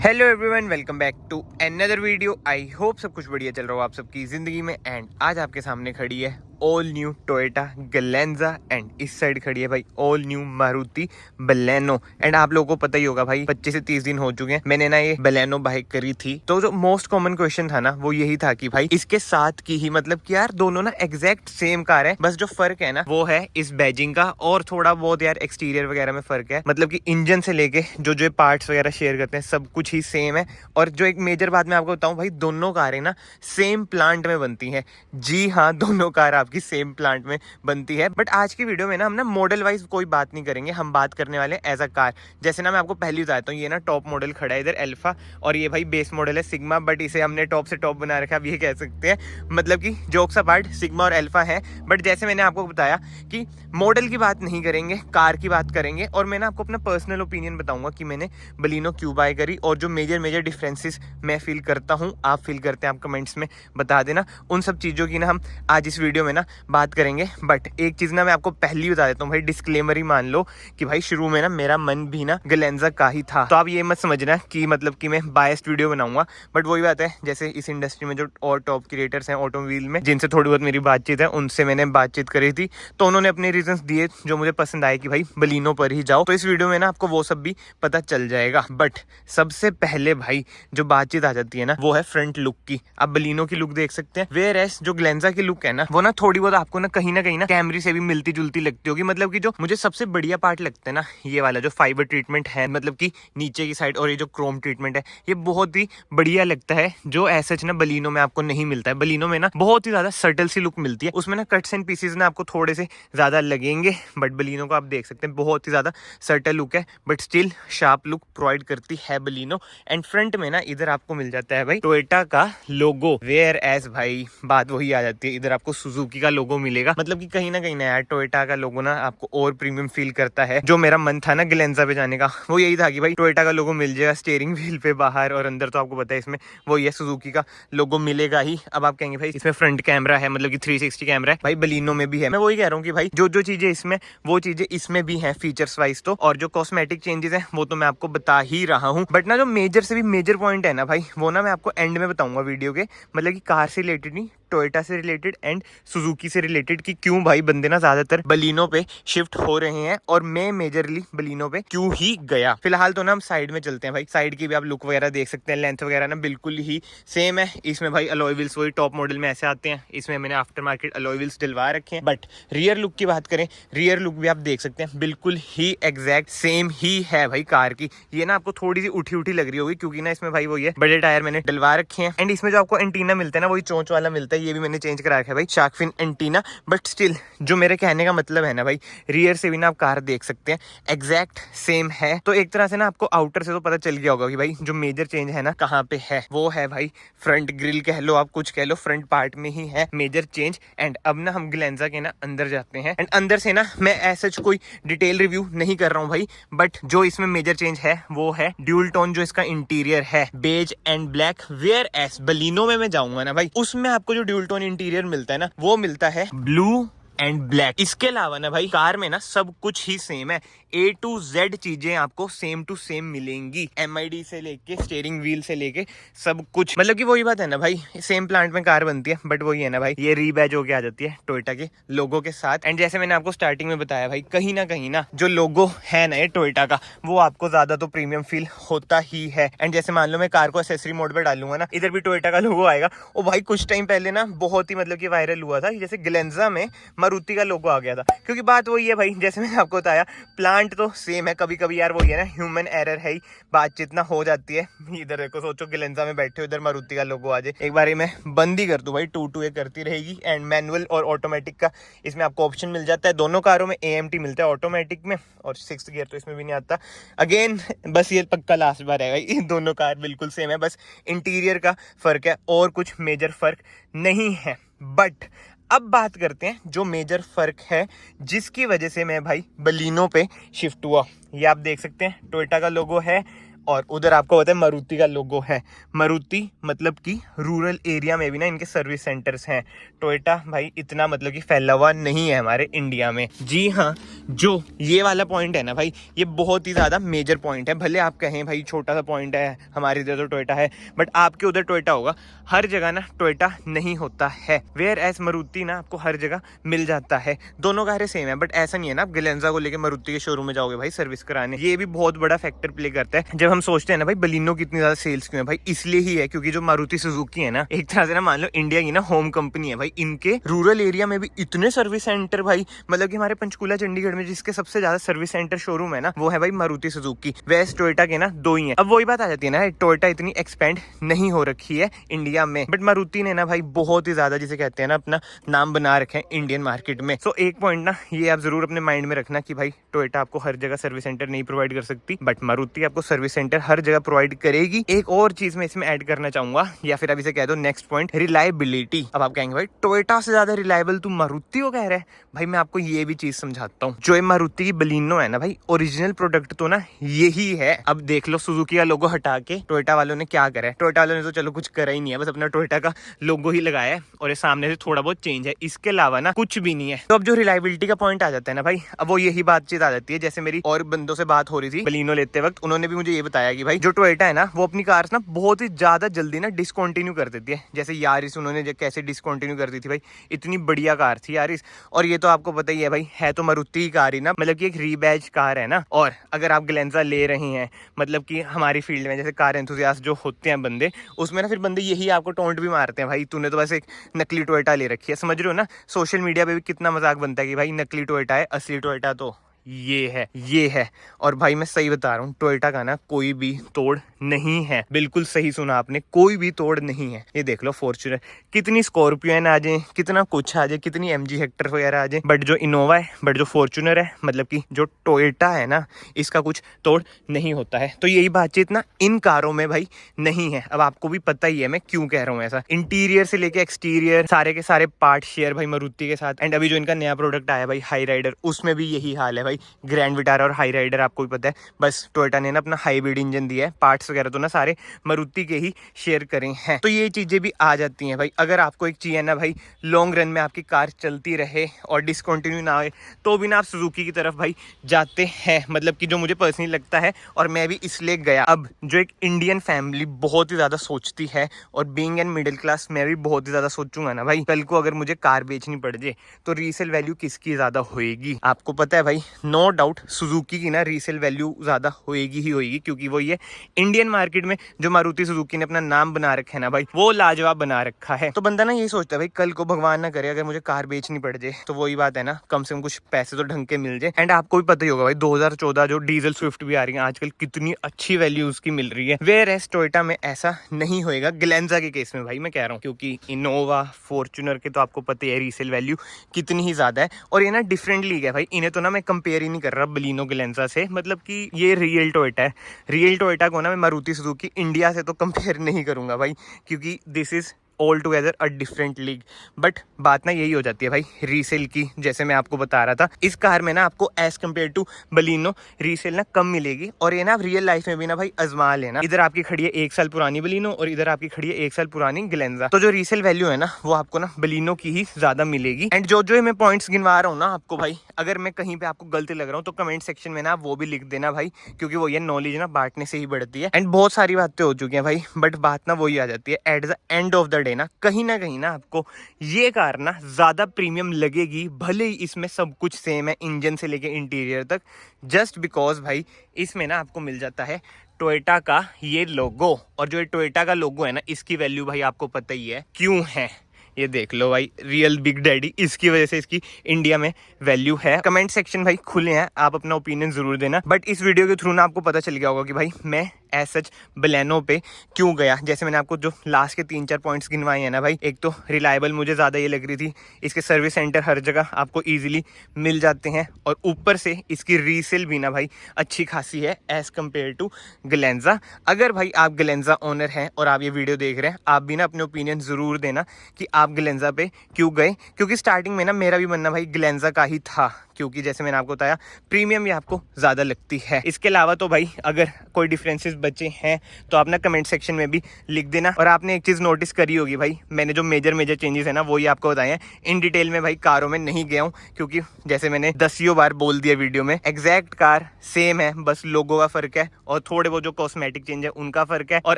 Hello everyone, welcome back to another video. I hope सब कुछ बढ़िया चल रहा हो आप सबकी ज़िंदगी में। एंड आज आपके सामने खड़ी है ऑल न्यू टोयोटा गलेंजा एंड इस साइड खड़ी है भाई all new Maruti Baleno. And आप लोगों को पता ही होगा भाई 25 से 30 दिन हो चुके हैं मैंने ना ये बलेनो बाइक करी थी। तो जो मोस्ट कॉमन क्वेश्चन था ना वो यही था कि भाई इसके साथ की ही मतलब कि यार दोनों ना एग्जैक्ट सेम कार है, बस जो फर्क है ना वो है इस बैजिंग का और थोड़ा बहुत यार एक्सटीरियर वगैरह में फर्क है। मतलब कि इंजन से लेके जो जो पार्ट्स वगैरह शेयर करते हैं सब कुछ ही सेम है। और जो एक मेजर बात मैं आपको बताऊं भाई, दोनों कारें ना सेम प्लांट में बनती हैं। जी हाँ, दोनों कार आपकी सेम प्लांट में बनती है। बट आज की वीडियो में ना हम ना मॉडल वाइज कोई बात नहीं करेंगे, हम बात करने वाले हैं एज अ कार। जैसे ना मैं आपको पहले बताता हूँ, ये ना टॉप मॉडल खड़ा है इधर अल्फा, और ये भाई बेस मॉडल है सिग्मा, बट इसे हमने टॉप से टॉप बना रखा है, आप ये कह सकते हैं। मतलब कि जोक्स अपार्ट, सिग्मा और अल्फा है। बट जैसे मैंने आपको बताया कि मॉडल की बात नहीं करेंगे, कार की बात करेंगे। और मैं ना आपको अपना पर्सनल ओपिनियन बताऊंगा कि मैंने बलिनो क्यों बाय करी और जो मेजर डिफरेंसेस मैं फील करता हूँ, आप फील करते हैं, आप कमेंट्स में बता देना। उन सब चीज़ों की ना हम आज इस वीडियो में ना बात करेंगे। बट एक चीज़ ना मैं आपको पहले ही बता देता हूँ भाई, डिस्क्लेमर ही मान लो कि भाई शुरू में ना मेरा मन भी ना गलेंजा का ही था। तो आप ये मत समझना कि मतलब कि मैं बायस्ड वीडियो बनाऊंगा। बट वही बात है, जैसे इस इंडस्ट्री में जो और टॉप क्रिएटर्स हैं ऑटोमोबाइल में, जिनसे थोड़ी बहुत मेरी बातचीत है, उनसे मैंने बातचीत करी थी, तो उन्होंने अपने रीजंस दिए जो मुझे पसंद आए कि भाई बलिनो पर ही जाओ। तो इस वीडियो में ना आपको वो सब भी पता चल जाएगा। बट सबसे पहले भाई जो बातचीत आ जाती है ना वो है फ्रंट लुक की। आप बलिनो की लुक देख सकते हैं, वेयर एस जो ग्लेंजा की लुक है ना वो ना थोड़ी बहुत आपको ना कहीं ना कैमरी से भी मिलती जुलती लगती होगी। मतलब कि जो मुझे सबसे बढ़िया पार्ट लगता है ना, ये वाला जो फाइबर ट्रीटमेंट है, मतलब कि नीचे की साइड, और ये जो क्रोम ट्रीटमेंट है, ये बहुत ही बढ़िया लगता है, जो ऐसा ना बलिनो में आपको नहीं मिलता है। बलिनो में ना बहुत ही ज्यादा सटल सी लुक मिलती है, उसमें ना कट्स एंड पीसेस ना आपको थोड़े से ज्यादा लगेंगे। बट बलिनो को आप देख सकते हैं बहुत ही ज्यादा सटल लुक है, but still sharp look provide करती है बलिनो। एंड फ्रंट में ना इधर आपको मिल जाता है भाई टोयोटा का लोगो, वेयर एज भाई बात वही आ जाती है, इधर आपको सुजुकी का लोगो मिलेगा। मतलब कि कहीं ना यार टोयोटा का लोगो ना आपको और प्रीमियम फील करता है। जो मेरा मन था ना ग्लेंजा पे जाने का वो यही था कि भाई टोयोटा का लोगो मिल जाएगा स्टीयरिंग व्हील पे बाहर, और अंदर तो आपको पता है इसमें वो ये सुजुकी का लोगो मिलेगा ही। अब आप कहेंगे भाई इसमें फ्रंट कैमरा है, मतलब कि 360 कैमरा है, भाई बलिनो में भी है। मैं वही कह रहा हूँ कि भाई जो जो चीजें इसमें वो चीजें इसमें भी है फीचर्स वाइज। तो और जो कॉस्मेटिक चेंजेस है वो तो मैं आपको बता ही रहा हूँ। बट ना जो मेजर से भी मेजर पॉइंट है ना भाई, वो ना मैं आपको एंड में बताऊंगा वीडियो के। मतलब कि कार से रिलेटेड नहीं, टोयोटा से रिलेटेड एंड सुजुकी से रिलेटेड, कि क्यों भाई बंदे ना ज्यादातर बलिनो पे शिफ्ट हो रहे हैं और मैं मेजरली बलिनो पे क्यों ही गया। फिलहाल तो ना हम साइड में चलते हैं भाई, साइड की भी आप लुक वगैरह देख सकते हैं, लेंथ वगैरह ना बिल्कुल ही सेम है। इसमें भाई अलॉय व्हील्स वही टॉप मॉडल में ऐसे आते हैं, इसमें मैंने आफ्टर मार्केट अलॉय व्हील्स डलवा रखे हैं। बट रियर लुक की बात करें, रियर लुक भी आप देख सकते हैं बिल्कुल ही एग्जैक्ट सेम ही है भाई कार की। ये ना आपको थोड़ी सी उठी उठी लग रही होगी क्योंकि ना इसमें भाई वो ये बड़े टायर मैंने डलवा रखे हैं। एंड इसमें जो आपको एंटीना मिलता है ना वही चोंच वाला मिलता है, ये भी मैंने चेंज करा रखा है भाई, shark fin antenna. But still जो मेरे कहने का मतलब है ना भाई, रियर से भी ना आप कार देख सकते हैं एग्जैक्ट सेम है। तो एक तरह से ना आपको आउटर से तो पता चल गया होगा कि भाई जो मेजर चेंज है ना कहाँ पे है, वो है भाई फ्रंट ग्रिल कह लो, आप कुछ कह लो, फ्रंट पार्ट में ही है मेजर चेंज। एंड अब ना हम ग्लेंजा के ना अंदर जाते हैं। एंड अंदर से ना मैं ऐसा कोई डिटेल रिव्यू नहीं कर रहा हूँ भाई, बट जो इसमें मेजर चेंज है वो है ड्यूल टोन जो इसका इंटीरियर है, beige and black. Whereas Baleno में मैं जाऊंगा ना भाई, उसमें आपको जो ड्यूल टोन इंटीरियर मिलता है ना वो मिलता है ब्लू एंड ब्लैक। इसके अलावा ना भाई कार में ना सब कुछ ही सेम है, A to Z चीजें आपको सेम टू सेम मिलेंगी, MID से लेके स्टीयरिंग व्हील से लेके सब कुछ। मतलब कि वही बात है ना भाई, सेम प्लांट में कार बनती है, बट वही है ना भाई ये रीबैज होके आ जाती है टोयोटा के लोगो के साथ। एंड जैसे मैंने आपको स्टार्टिंग में बताया भाई, कहीं ना जो लोगो है ना ये टोयोटा का, वो आपको ज्यादा तो प्रीमियम फील होता ही है। एंड जैसे मान लो मैं कार को एक्सेसरी मोड पे डालूंगा ना, इधर भी टोयोटा का लोगो आएगा। और भाई कुछ टाइम पहले ना बहुत ही मतलब कि वायरल हुआ था, जैसे ग्लेंजा में मारुति का लोगो आ गया था। क्योंकि बात वही है भाई, जैसे मैंने आपको बताया प्लांट तो सेम है, कभी कभी यार वही है ना ह्यूमन एरर है ही, बातचीत ना हो जाती है। इधर देखो, सोचो ग्लेंजा में बैठे हो, इधर मारुति का लोगो आ जाए। एक बार मैं बंद ही कर दूं भाई, 2 ये करती रहेगी। एंड मैनुअल और ऑटोमेटिक का इसमें आपको ऑप्शन मिल जाता है, दोनों कारों में AMT मिलता है ऑटोमेटिक में, और 6th गियर तो इसमें भी नहीं आता। अगेन बस ये पक्का लास्ट बार है भाई, दोनों कार बिल्कुल सेम है, बस इंटीरियर का फर्क है और कुछ मेजर फर्क नहीं है। बट अब बात करते हैं जो मेजर फर्क है जिसकी वजह से मैं भाई बलिनो पे शिफ्ट हुआ। ये आप देख सकते हैं टोयोटा का लोगो है, और उधर आपको पता है मारुति का लोगो है। मारुति मतलब कि रूरल एरिया में भी ना इनके सर्विस सेंटर्स हैं। टोयोटा भाई इतना मतलब कि फैला हुआ नहीं है हमारे इंडिया में। जी हाँ, जो ये वाला पॉइंट है ना भाई, ये बहुत ही ज़्यादा मेजर पॉइंट है। भले आप कहें भाई छोटा सा पॉइंट है, हमारे इधर तो टोयोटा है, बट आपके उधर टोयोटा होगा। हर जगह ना टोयोटा नहीं होता है। वेयर एज मारुति ना आपको हर जगह मिल जाता है। दोनों कारें सेम है, बट ऐसा नहीं है ना आप गलेंजा को लेके मारुति के शोरूम में जाओगे भाई सर्विस कराने। ये भी बहुत बड़ा फैक्टर प्ले करता है। जब हम सोचते हैं ना भाई बलिनो की इतनी ज्यादा सेल्स क्यों है भाई, इसलिए ही है क्योंकि जो मारुति सुजुकी है ना, एक तरह से ना मान लो इंडिया की ना होम कंपनी है भाई। इनके रूरल एरिया में भी इतने सर्विस सेंटर भाई, मतलब कि हमारे पंचकुला चंडीगढ़ में जिसके सबसे ज्यादा सर्विस सेंटर शोरूम है ना, वो है भाई मारुति सुजुकी। वेस्ट टोयोटा के ना 2 ही है। अब वही बात आ जाती है ना, टोयोटा इतनी एक्सपेंड नहीं हो रखी है इंडिया में, बट मारुति ने ना भाई बहुत ही ज्यादा जिसे कहते हैं ना अपना नाम बना रखे हैं इंडियन मार्केट में। सो एक पॉइंट ना ये आप जरूर अपने माइंड में रखना कि भाई टोयोटा आपको हर जगह सर्विस सेंटर नहीं प्रोवाइड कर सकती, बट मारुति आपको सर्विस सेंटर हर जगह प्रोवाइड करेगी। एक और चीज मैं इसमें ऐड करना चाहूंगा, या फिर अभी से कह दो नेक्स्ट पॉइंट, रिलायबिलिटी। अब आप कहेंगे भाई टोयोटा से ज्यादा रिलायबल तुम मारुति को कह रहे हैं। भाई मैं आपको ये भी चीज समझाता हूँ। जो मारुति की बलिनो है ना भाई, ओरिजिनल प्रोडक्ट तो ना यही है। अब देख लो सुजुकी का लोगो हटा के टोयोटा वालों ने क्या करा है। टोयोटा वालों ने तो चलो कुछ करा ही नहीं है, बस अपना टोयोटा का लोगो ही लगाया है और ये सामने से थोड़ा बहुत चेंज है, इसके अलावा ना कुछ भी नहीं है। तो अब जो रिलायबिलिटी का पॉइंट आ जाता है ना भाई, अब वो यही बातचीत आ जाती है। जैसे मेरी और बंदों से बात हो रही थी बलिनो लेते वक्त, उन्होंने भी मुझे ये बताया कि भाई जो टोयोटा है ना वो अपनी कार्स ना बहुत ही ज्यादा जल्दी ना डिसकंटिन्यू कर देती है। जैसे यारिस उन्होंने कैसे डिसकंटिन्यू कर दी थी भाई, इतनी बढ़िया कार थी यारिस। और ये तो आपको पता ही है भाई, है तो मारुति की कार ही ना, मतलब कि एक रीबैज कार है ना। और अगर आप ग्लेंजा ले रहे हैं, मतलब कि हमारी फील्ड में जैसे कार एंथुसियास्ट जो होते हैं बंदे, उसमें ना फिर बंदे यही आपको टोंट भी मारते हैं, भाई तूने तो बस एक नकली टोयोटा ले रखी है। समझ रहे हो ना, सोशल मीडिया पे भी कितना मजाक बनता है कि भाई नकली टोयोटा है, असली टोयोटा तो ये है। और भाई मैं सही बता रहा हूँ, टोयोटा का ना कोई भी तोड़ नहीं है। बिल्कुल सही सुना आपने, कोई भी तोड़ नहीं है। ये देख लो फॉर्च्यूनर, कितनी स्कॉर्पियो आ जाए, कितना कुछ आ जाए, कितनी एमजी हेक्टर वगैरह आ जाए, बट जो इनोवा है, बट जो फॉर्च्यूनर है, मतलब कि जो टोयोटा है ना, इसका कुछ तोड़ नहीं होता है। तो यही बातचीत ना इन कारों में भाई नहीं है। अब आपको भी पता ही है मैं क्यों कह रहा हूँ ऐसा। इंटीरियर से लेके एक्सटीरियर सारे के सारे पार्ट शेयर भाई मारुति के साथ। एंड अभी जो इनका नया प्रोडक्ट आया भाई हाई राइडर, उसमें भी यही हाल है भाई। ग्रैंड विटारा और हाई राइडर आपको भी पता है, बस टोयोटा ने ना अपना हाइब्रिड इंजन दिया है। पार्ट्स वगैरह तो ना सारे मारुति के ही शेयर करे हैं। तो ये चीजें भी आ जाती हैं भाई। अगर आपको एक चाहिए ना भाई लॉन्ग रन में आपकी कार चलती रहे और डिसकंटिन्यू ना आए, तो भी ना आप सुजुकी की तरफ भाई जाते हैं। मतलब कि जो मुझे पर्सनली लगता है, और मैं भी इसलिए गया। अब जो एक इंडियन फैमिली बहुत ही ज्यादा सोचती है, और बीइंग एन मिडिल क्लास मैं भी बहुत ही ज्यादा सोचूंगा ना भाई, कल को अगर मुझे कार बेचनी पड़ जाए तो रीसेल वैल्यू किसकी ज्यादा होएगी। आपको पता है भाई, नो डाउट सुजुकी की ना रीसेल वैल्यू ज्यादा होएगी ही होएगी, क्योंकि वो ये इंडियन मार्केट में जो मारुति सुजुकी ने अपना नाम बना रखा है ना भाई, वो लाजवाब बना रखा है। तो बंदा ना यही सोचता है भाई कल को भगवान ना करे अगर मुझे कार बेचनी पड़ जाए, तो वही बात है ना, कम से कम कुछ पैसे तो ढंग के मिल जाए। एंड आपको भी पता ही होगा भाई 2014 जो डीजल स्विफ्ट भी आ रही है आजकल, कितनी अच्छी वैल्यू उसकी मिल रही है। वेयर एज टोयोटा में ऐसा नहीं होएगा, ग्लेंजा के केस में भाई मैं कह रहा हूँ, क्योंकि इनोवा फॉर्च्यूनर के तो आपको पता है रीसेल वैल्यू कितनी ही ज्यादा है। और ये ना डिफरेंट लीग है भाई, इन्हें तो ना मैं कंपेयर ही नहीं कर रहा बलिनो ग्लेंजा से, मतलब कि ये रियल टोयोटा है। रियल टोयोटा को ना मैं मारुति सुजुकी इंडिया से तो कंपेयर नहीं करूंगा भाई, क्योंकि this is all together a different league. But बात ना यही हो जाती है भाई रीसेल की। जैसे मैं आपको बता रहा था, इस कार में ना आपको as compare to Baleno resale ना कम मिलेगी। और ये ना आप रियल लाइफ में भी ना भाई आजमा लेना। इधर आपकी खड़ी है 1 साल पुरानी बलिनो, और इधर आपकी खड़ी है 1 साल पुरानी ग्लेंजा। तो जो रीसेल वैल्यू है ना, वो आपको ना बलिनो की ही ज्यादा मिलेगी। एंड जो मैं पॉइंट्स गिनवा रहा हूँ ना आपको भाई, अगर मैं कहीं पे आपको गलती लग रहा हूँ तो कमेंट सेक्शन में ना वो भी लिख देना भाई, क्योंकि वो ये नॉलेज ना बांटने से ही बढ़ती है। एंड बहुत सारी बातें हो चुकी हैं भाई, बट बात ना वही आ जाती है at the end of the day ना कहीं ना आपको ये कार ना ज्यादा प्रीमियम लगेगी, भले ही इसमें सब कुछ सेम है इंजन से लेके इंटीरियर तक, जस्ट बिकॉज भाई इसमें ना आपको मिल जाता है टोयोटा का ये लोगो। और जो ये टोयोटा का लोगो है ना, इसकी वैल्यू भाई आपको पता ही है क्यों है। ये देख लो भाई, रियल बिग डैडी, इसकी वजह से इसकी इंडिया में वैल्यू है। कमेंट सेक्शन भाई खुले हैं, आप अपना ओपिनियन जरूर देना। बट इस वीडियो के थ्रू ना आपको पता चल गया होगा कि भाई मैं एज सच बलेनो पे क्यों गया। जैसे मैंने आपको जो लास्ट के 3-4 पॉइंट्स गिनवाए हैं ना भाई, एक तो रिलायबल मुझे ज़्यादा ये लग रही थी, इसके सर्विस सेंटर हर जगह आपको ईजिली मिल जाते हैं, और ऊपर से इसकी रीसेल भी ना भाई अच्छी खासी है एज कम्पेयर टू ग्लेंजा। अगर भाई आप ग्लेंजा ओनर हैं और आप ये वीडियो देख रहे हैं, आप भी ना अपने ओपिनियन ज़रूर देना कि आप ग्लेंजा पे क्यों गए, क्योंकि स्टार्टिंग में ना मेरा भी बनना भाई ग्लेंजा का ही था, क्योंकि जैसे मैंने आपको बताया प्रीमियम ये आपको ज़्यादा लगती है। इसके अलावा तो भाई अगर कोई डिफरेंसेस बचे हैं तो आप ना कमेंट सेक्शन में भी लिख देना। और आपने एक चीज़ नोटिस करी होगी भाई, मैंने जो मेजर चेंजेस है ना वो ही आपको बताए हैं। इन डिटेल में भाई कारों में नहीं गया हूँ, क्योंकि जैसे मैंने 10 बार बोल दिया वीडियो में, एग्जैक्ट कार सेम है, बस लोगो का फर्क है और थोड़े वो जो कॉस्मेटिक चेंज है उनका फर्क है, और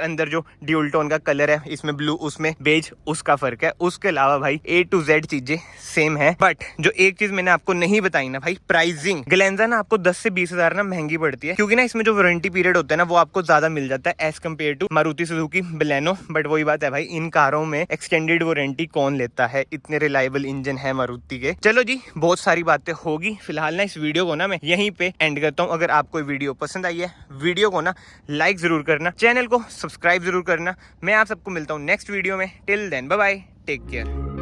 अंदर जो ड्यूल टोन का कलर है, इसमें ब्लू उसमें बेज, उसका फर्क है। उसके अलावा भाई A to Z चीजें सेम है। बट जो एक चीज मैंने आपको नहीं बताई ना भाई, प्राइसिंग। ग्लेंजा ना आपको 10 से 20 हजार ना महंगी पड़ती है, क्योंकि ना इसमें जो वारंटी पीरियड होता है ना वो आपको ज्यादा मिल जाता है as compare to Maruti Suzuki Baleno. But वही बात है भाई, इन कारों में एक्सटेंडेड वारंटी कौन लेता है, इतने रिलायबल इंजन है मारुति के। चलो जी, बहुत सारी बातें होगी, फिलहाल ना इस वीडियो को ना मैं यहीं पे एंड करता हूँ। अगर आपको वीडियो पसंद आई है, वीडियो को ना लाइक जरूर करना, चैनल को सब्सक्राइब जरूर करना। मैं आप सबको मिलता हूँ नेक्स्ट वीडियो में। Till then bye bye, take care.